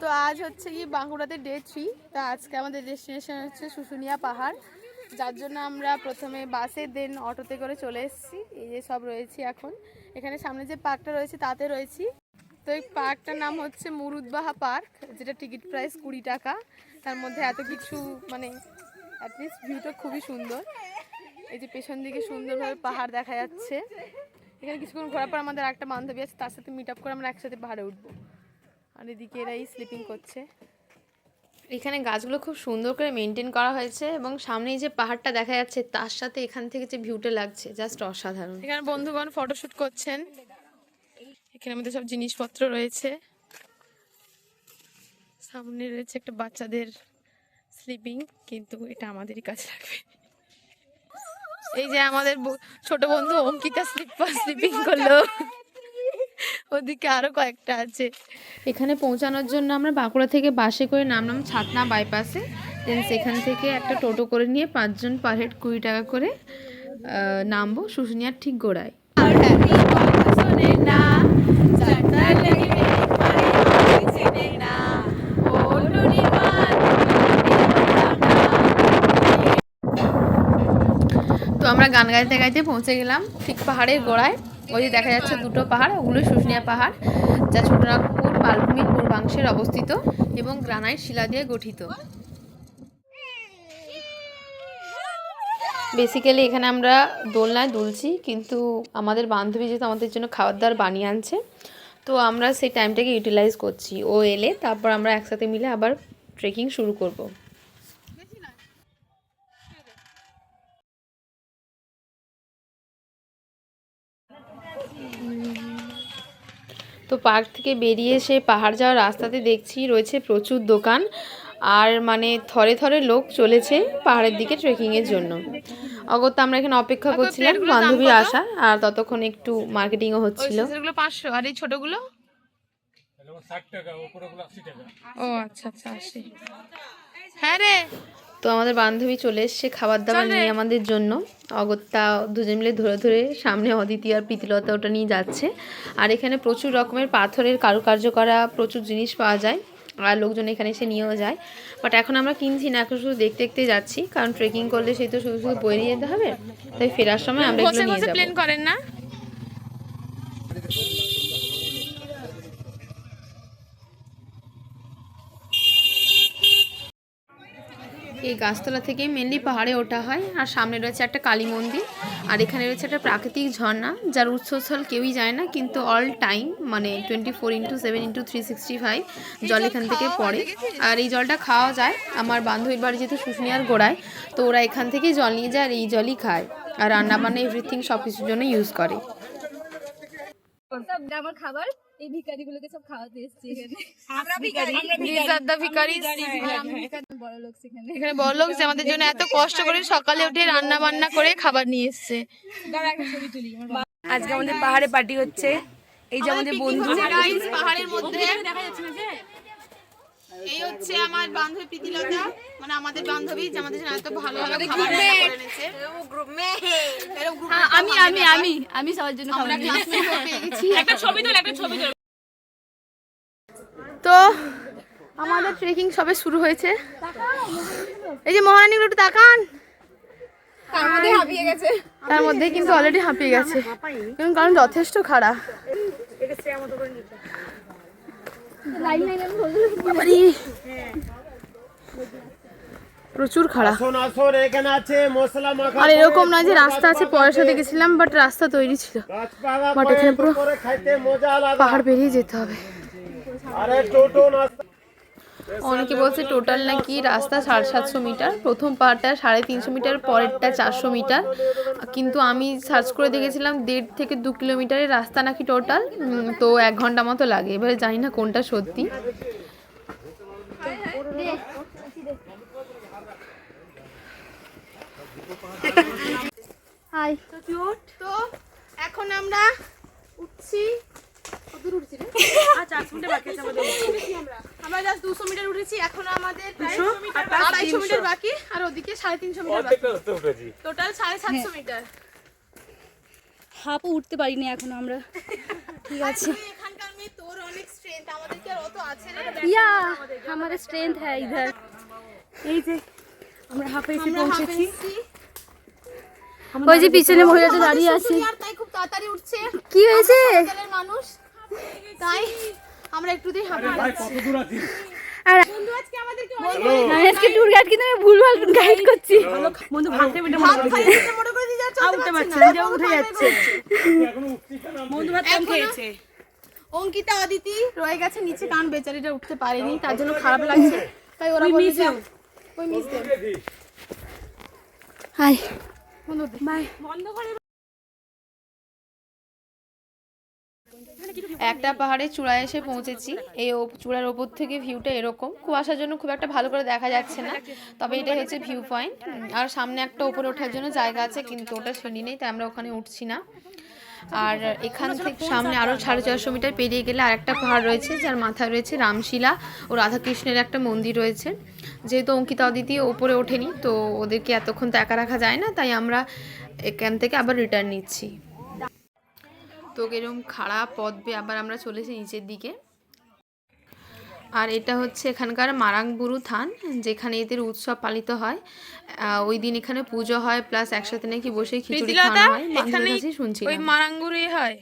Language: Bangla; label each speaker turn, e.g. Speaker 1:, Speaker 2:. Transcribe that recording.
Speaker 1: তো আজ হচ্ছে কি বাঁকুড়াতে ডে 3। তো আজকে আমাদের ডেস্টিনেশন হচ্ছে শুশুনিয়া পাহাড়, যার জন্য আমরা প্রথমে বাসে দেন অটোতে করে চলে এসেছি। এই যে সব রয়েছি এখন এখানে, সামনে যে পার্কটা রয়েছে তাতে রয়েছি। তো এই পার্কটার নাম হচ্ছে মুরুদবাহা পার্ক, যেটা টিকিট প্রাইস 20 টাকা। তার মধ্যে এত কিছু মানে অ্যাটলিস্ট ভিউটা খুবই সুন্দর। এই যে পেছন দিকে সুন্দরভাবে পাহাড় দেখা যাচ্ছে। এখানে কিছুক্ষণ ঘোরার পর আমাদের একটা বান্ধবী আছে, তার সাথে মিট আপ করে আমরা একসাথে পাহাড়ে উঠবো। আর এদিকে এরাই স্লিপিং করছে। এখানে গাছগুলো খুব সুন্দর করে মেনটেন করা হয়েছে এবং সামনেই যে পাহাড়টা দেখা যাচ্ছে তার সাথে এখান থেকে যে ভিউটা লাগছে জাস্ট অসাধারণ। এখানে বন্ধুগণ ফটোশুট করছেন। এখানে আমাদের সব জিনিসপত্র রয়েছে। সামনে রয়েছে একটা বাচ্চাদের স্লিপিং, কিন্তু এটা আমাদেরই কাছে লাগবে। এই যে আমাদের ছোট বন্ধু অঙ্কিতা স্লিপিং করলো, ওদিকে আরো কয়েকটা আছে। এখানে পৌঁছানোর জন্য আমরা বাঁকুড়া থেকে বাসে করে নামলাম ছাতনা বাইপাসে। দেন সেখান থেকে একটা টোটো করে নিয়ে 5 জন পার হেড 20 টাকা করে নামবো শুশুনিয়ার ঠিক গোড়ায়। তো আমরা গান গাইতে গাইতে পৌঁছে গেলাম ঠিক পাহাড়ের গোড়ায়। ওই যে দেখা যাচ্ছে দুটো পাহাড়, ওগুলো শুশুনিয়া পাহাড়, যা ছোটনাগপুর মালভূমির পূর্বাংশের অবস্থিত এবং গ্রানাইট শিলা দিয়ে গঠিত। বেসিক্যালি এখানে আমরা দোলনায় দুলছি, কিন্তু আমাদের বান্ধবী যেহেতু আমাদের জন্য খাবার দাবার বানিয়ে আনছে, তো আমরা সেই টাইমটাকে ইউটিলাইজ করছি। ও এলে তারপর আমরা একসাথে মিলে আবার ট্রেকিং শুরু করব। তো পার্ক থেকে বেরিয়ে এসে পাহাড় যাওয়ার রাস্তাতে দেখছি রয়েছে প্রচুর দোকান, আর মানে থরে থরে লোক চলেছে পাহাড়ের দিকে ট্রেকিংয়ের জন্য। অগত্যা আমরা এখানে অপেক্ষা করছিলাম বান্ধবী আসা, আর ততক্ষণ একটু মার্কেটিংও হচ্ছিল। এগুলো 500 আর এই ছোটগুলো
Speaker 2: 60 টাকা, উপরগুলো 80 টাকা।
Speaker 1: ও আচ্ছা আচ্ছা 80। হ্যাঁ রে। তো আমাদের বান্ধবী চলে এসছে খাবার দাবার নিয়ে আমাদের জন্য। অগত্যা দুজন মিলে ধরে ধরে সামনে অদিতি আর প্রীতিলতা ওটা নিয়ে যাচ্ছে। আর এখানে প্রচুর রকমের পাথরের কারুকার্য করা প্রচুর জিনিস পাওয়া যায়, আর লোকজন এখানে এসে নিয়েও যায়। বাট এখন আমরা কিনছি না, এখন শুধু দেখতে দেখতে যাচ্ছি, কারণ ট্রেকিং করলে সেই তো শুধু শুধু বয়ে নিয়ে যেতে হবে। তাই ফেরার সময় আমরা এগুলো নিয়ে যাবো। প্ল্যান করেন না? এই গাছতলা থেকে মেনলি পাহাড়ে ওঠা হয়। আর সামনে রয়েছে একটা কালী মন্দির, আর এখানে রয়েছে একটা প্রাকৃতিক ঝর্ণা, যার উৎসস্থল কেউই যায় না, কিন্তু অল টাইম মানে 24/7/365 জল এখান থেকে পড়ে। আর এই জলটা খাওয়া যায়। আমার বান্ধবীর বাড়ি যেহেতু শুশুনিয়ার গোড়ায়, তো ওরা এখান থেকেই জল নিয়ে যায় আর এই জলই খায়, আর রান্নাবান্না এভরিথিং সব কিছুর জন্য ইউজ করে।
Speaker 3: আমার খাবার এই ভিখারিগুলোকে সব খাওয়াতে এসেছি এখানে।
Speaker 1: আমরা ভিখারি, these are the ভিখারিস।
Speaker 3: বড় লোক সেখানে,
Speaker 1: এখানে বড় লোক যে আমাদের জন্য এত কষ্ট করে সকালে উঠে রান্না বান্না করে খাবার নিয়ে এসেছে।
Speaker 4: আজকে আমাদের পাহাড়ে পার্টি হচ্ছে। এই যে আমাদের বন্ধু
Speaker 1: পাহাড়ের মধ্যে এই হচ্ছে আমার বান্ধবী প্রীতিলতা, মানে আমাদের বান্ধবী যে আমাদের জন্য এত ভালো ভালো খাবার রান্না করে এনেছে।
Speaker 3: আমি আমি আমি আমি সবার জন্য খাবার নিয়ে এসেছি।
Speaker 4: একটা ছবি তোল, একটা ছবি তোল।
Speaker 1: তো আমাদের ট্রেকিং সবে শুরু হয়েছে। এই যে মহারানীগুলো একটু তাকান,
Speaker 3: তার মধ্যে হাঁপিয়ে গেছে।
Speaker 1: তার মধ্যে কিন্তু অলরেডি হাঁপিয়ে গেছে, কারণ যথেষ্ট খাড়া। প্রচুর খাড়া। আর এরকম নয় যে রাস্তা আছে, পরের সাথে গেছিলাম বাট রাস্তা তৈরি ছিল, বাট এখানে পুরো পাহাড় পেরিয়ে যেতে হবে। অনেকে বলছে টোটাল নাকি রাস্তা 750 মিটার, প্রথম পাহাড়টা 350 মিটার, পরেরটা 400 মিটার, কিন্তু আমি সার্চ করে দেখেছিলাম 1.5 থেকে 2 কিলোমিটারের রাস্তা নাকি টোটাল। তো 1 ঘন্টা মতো লাগে, এবারে জানি না কোনটা সত্যি। হাই, তো এখন আমরা উঠছি। আমরা জাস্ট 200 মিটার উঠেছি, এখন আমাদের 250 মিটার বাকি, আর ওদিকে 350 মিটার বাকি, টোটাল 750 মিটার।
Speaker 3: হাঁপও উঠতে পারিনি এখনো আমরা। ঠিক আছে,
Speaker 1: এখানকার তোর অনেক স্ট্রেংথ, আমাদের কি আর অত আছে রে?
Speaker 3: या हमारा स्ट्रेंथ है इधर। এই যে আমরা হাফে এসে পৌঁছেছি। ওই যে পিছনে মহিলাটা দাঁড়িয়ে আছে।
Speaker 1: আর তাই খুব তাড়াতাড়ি উঠছে
Speaker 3: কি হয়েছে?
Speaker 1: জেলের মানুষ, তাই আমরা একটুতেই হাঁপিয়ে
Speaker 2: ভাই
Speaker 1: যাচ্ছি।
Speaker 2: কত দূর আছিস?
Speaker 3: আর
Speaker 1: বন্ধু আজকে আমাদেরকে
Speaker 3: আমি আজকে ট্যুর গাইড কিন্তু আমি ভুলভাল গাইড করছি।
Speaker 4: বন্ধু ভাত খেয়ে মিটে
Speaker 1: হাত খালি দিতে মোটা করে দিয়ে যাচ্ছে, উঠতে পারছে না,
Speaker 4: উঠে যাচ্ছে।
Speaker 2: তুই এখনো উঠছিস না?
Speaker 4: বন্ধু ভাত কম খেয়েছে।
Speaker 1: অঙ্কিতা অদিতি রয়ে গেছে নিচে, কারণ বেচারিটা উঠতে পারেনি, তার জন্য খারাপ লাগছে। তাই ওরা বলে যে ওই মিস দেব।
Speaker 3: High
Speaker 1: by. একটা পাহাড়ের চূড়ায় এসে পৌঁছেছি। এই চূড়ার ওপর থেকে ভিউটা এরকম, কুয়াশার জন্য খুব একটা ভালো করে দেখা যাচ্ছে না, তবে এটা হচ্ছে ভিউ পয়েন্ট। আর সামনে একটা উপরে ওঠার জন্য জায়গা আছে, কিন্তু ওটা সিঁড়ি নেই, তাই আমরা ওখানে উঠছি না। আর এখান থেকে সামনে আরও 450 মিটার পেরিয়ে গেলে আরেকটা পাহাড় রয়েছে, যার মাথায় রয়েছে রামশিলা ও রাধাকৃষ্ণের একটা মন্দির রয়েছে। যেহেতু অঙ্কিতা অদিতি ওপরে ওঠেনি, তো ওদেরকে এতক্ষণ তো একা রাখা যায় না, তাই আমরা এখান থেকে আবার রিটার্ন নিচ্ছি। তো এরকম খারাপ পথ বেয়ে আবার আমরা চলেছি নিচের দিকে। আর এটা হচ্ছে এখানকার মারাংবুরু থান, যেখানে এদের উৎসব পালিত হয়। ওই দিন এখানে পুজো হয়, প্লাস একসাথে নাকি বসে খিচুড়ি খাওয়ানো হয়। বান্ধবীর কাছেই শুনছিলাম।
Speaker 4: ওই মারাঙ্গুরে হয়।